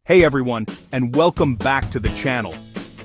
Hey everyone, and welcome back to the channel.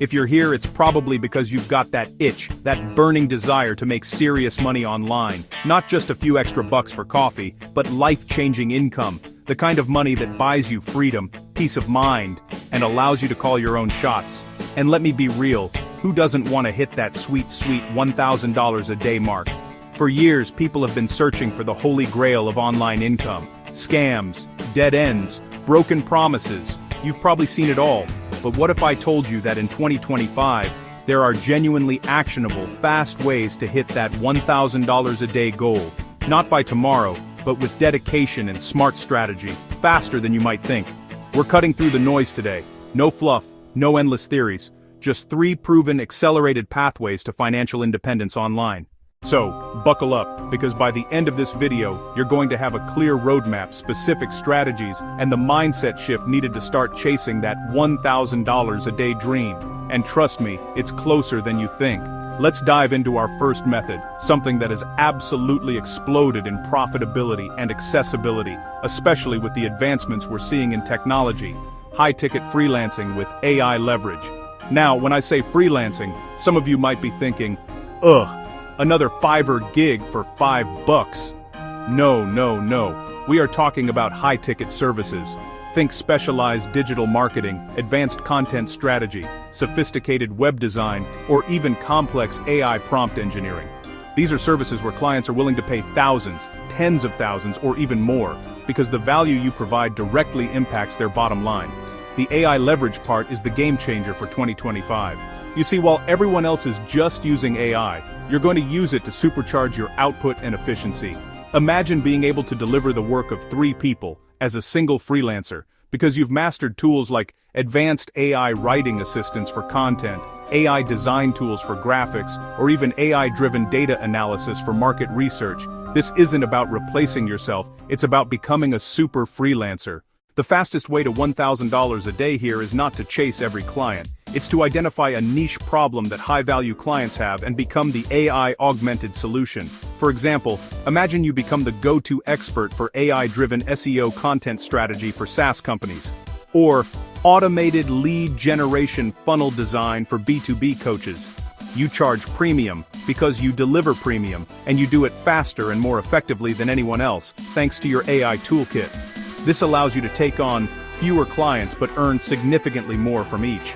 If you're here, it's probably because you've got that itch, that burning desire to make serious money online. Not just a few extra bucks for coffee, but life-changing income. The kind of money that buys you freedom, peace of mind, and allows you to call your own shots. And let me be real, who doesn't want to hit that sweet $1,000 a day mark? For years, people have been searching for the holy grail of online income. Scams, dead ends, broken promises. You've probably seen it all. But what if I told you that in 2025, there are genuinely actionable, fast ways to hit that $1,000 a day goal? Not by tomorrow, but with dedication and smart strategy, faster than you might think. We're cutting through the noise today. No fluff, no endless theories, just 3 proven accelerated pathways to financial independence online. So, buckle up, because by the end of this video, you're going to have a clear roadmap, specific strategies, and the mindset shift needed to start chasing that $1,000 a day dream. And trust me, it's closer than you think. Let's dive into our first method, something that has absolutely exploded in profitability and accessibility, especially with the advancements we're seeing in technology: high-ticket freelancing with AI leverage. Now, when I say freelancing, some of you might be thinking, ugh, another Fiverr gig for $5. No. We are talking about high-ticket services. Think specialized digital marketing, advanced content strategy, sophisticated web design, or even complex AI prompt engineering. These are services where clients are willing to pay thousands, tens of thousands, or even more, because the value you provide directly impacts their bottom line. The AI leverage part is the game changer for 2025. You see, while everyone else is just using AI, you're going to use it to supercharge your output and efficiency. Imagine being able to deliver the work of 3 people as a single freelancer, because you've mastered tools like advanced AI writing assistants for content, AI design tools for graphics, or even AI-driven data analysis for market research. This isn't about replacing yourself, it's about becoming a super freelancer. The fastest way to $1,000 a day here is not to chase every client. It's to identify a niche problem that high-value clients have and become the AI-augmented solution. For example, imagine you become the go-to expert for AI-driven SEO content strategy for SaaS companies. Or automated lead generation funnel design for B2B coaches. You charge premium because you deliver premium, and you do it faster and more effectively than anyone else, thanks to your AI toolkit. This allows you to take on fewer clients but earn significantly more from each.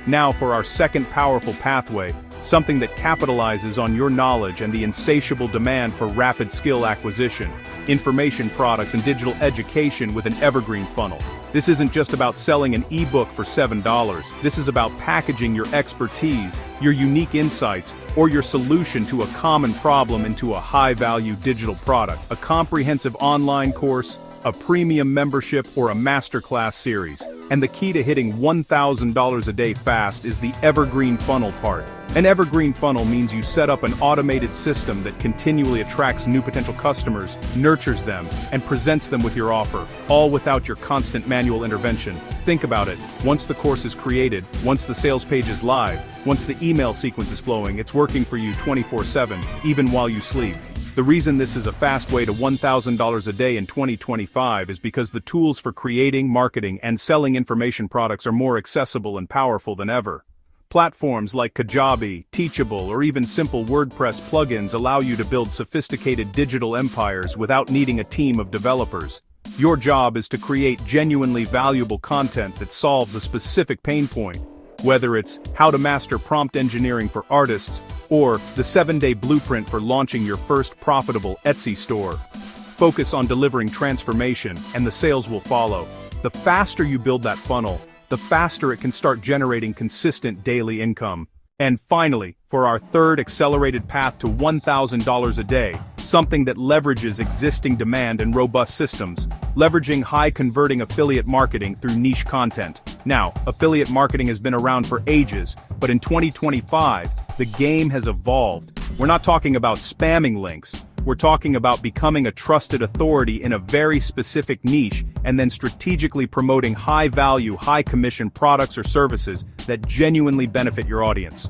Now for our second powerful pathway, something that capitalizes on your knowledge and the insatiable demand for rapid skill acquisition, information products and digital education with an evergreen funnel. This isn't just about selling an ebook for $7. This is about packaging your expertise, your unique insights, or your solution to a common problem into a high-value digital product, a comprehensive online course, a premium membership, or a masterclass series. And the key to hitting $1,000 a day fast is the evergreen funnel part. An evergreen funnel means you set up an automated system that continually attracts new potential customers, nurtures them, and presents them with your offer, all without your constant manual intervention. Think about it. Once the course is created, once the sales page is live, once the email sequence is flowing, it's working for you 24/7, even while you sleep. The reason this is a fast way to $1,000 a day in 2025 is because the tools for creating, marketing, and selling information products are more accessible and powerful than ever. Platforms like Kajabi, Teachable, or even simple WordPress plugins allow you to build sophisticated digital empires without needing a team of developers. Your job is to create genuinely valuable content that solves a specific pain point. Whether it's how to master prompt engineering for artists, or the 7-day blueprint for launching your first profitable Etsy store. Focus on delivering transformation, and the sales will follow. The faster you build that funnel, the faster it can start generating consistent daily income. And finally, for our third accelerated path to $1,000 a day, something that leverages existing demand and robust systems, leveraging high-converting affiliate marketing through niche content. Now, affiliate marketing has been around for ages, but in 2025, the game has evolved. We're not talking about spamming links. We're talking about becoming a trusted authority in a very specific niche and then strategically promoting high-value, high-commission products or services that genuinely benefit your audience.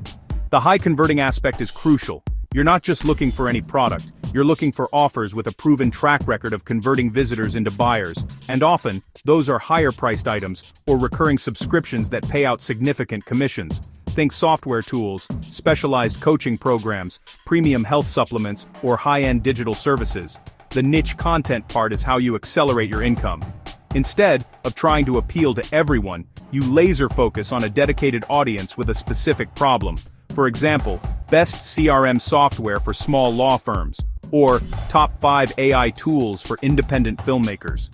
The high-converting aspect is crucial. You're not just looking for any product. You're looking for offers with a proven track record of converting visitors into buyers, and often, those are higher-priced items or recurring subscriptions that pay out significant commissions. Think software tools, specialized coaching programs, premium health supplements, or high-end digital services. The niche content part is how you accelerate your income. Instead of trying to appeal to everyone, you laser focus on a dedicated audience with a specific problem. For example, best CRM software for small law firms, or top 5 AI tools for independent filmmakers.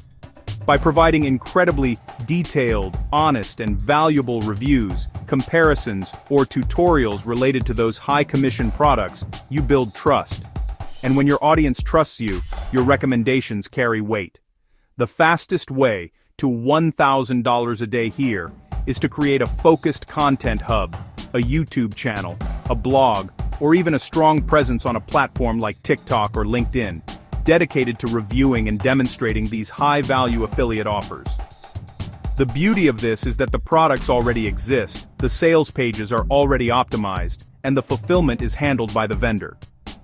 By providing incredibly detailed, honest, and valuable reviews, comparisons, or tutorials related to those high-commission products, you build trust. And when your audience trusts you, your recommendations carry weight. The fastest way to $1,000 a day here is to create a focused content hub, a YouTube channel, a blog, or even a strong presence on a platform like TikTok or LinkedIn, dedicated to reviewing and demonstrating these high-value affiliate offers. The beauty of this is that the products already exist, the sales pages are already optimized, and the fulfillment is handled by the vendor.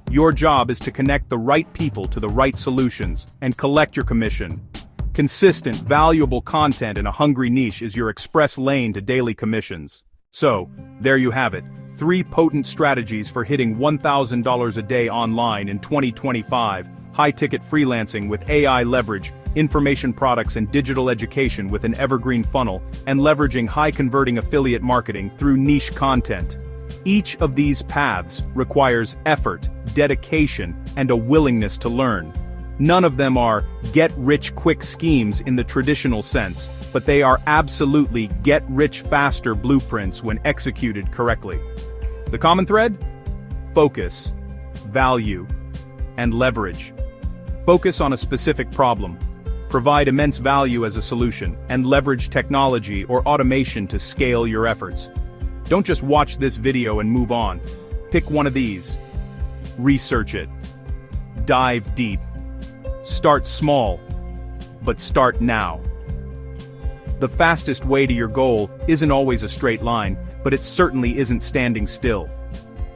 Your job is to connect the right people to the right solutions and collect your commission. Consistent, valuable content in a hungry niche is your express lane to daily commissions. So, there you have it, 3 potent strategies for hitting $1,000 a day online in 2025, high-ticket freelancing with AI leverage, information products and digital education with an evergreen funnel, and leveraging high-converting affiliate marketing through niche content. Each of these paths requires effort, dedication, and a willingness to learn. None of them are get-rich-quick schemes in the traditional sense, but they are absolutely get-rich-faster blueprints when executed correctly. The common thread? Focus, value, and leverage. Focus on a specific problem. Provide immense value as a solution, and leverage technology or automation to scale your efforts. Don't just watch this video and move on. Pick one of these. Research it. Dive deep. Start small, but start now. The fastest way to your goal isn't always a straight line, but it certainly isn't standing still.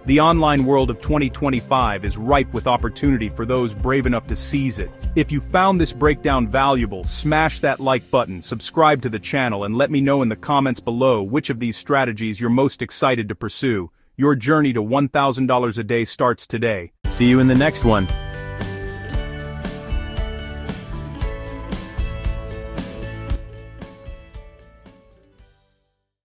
The online world of 2025 is ripe with opportunity for those brave enough to seize it. If you found this breakdown valuable, smash that like button, subscribe to the channel, and let me know in the comments below which of these strategies you're most excited to pursue. Your journey to $1,000 a day starts today. See you in the next one.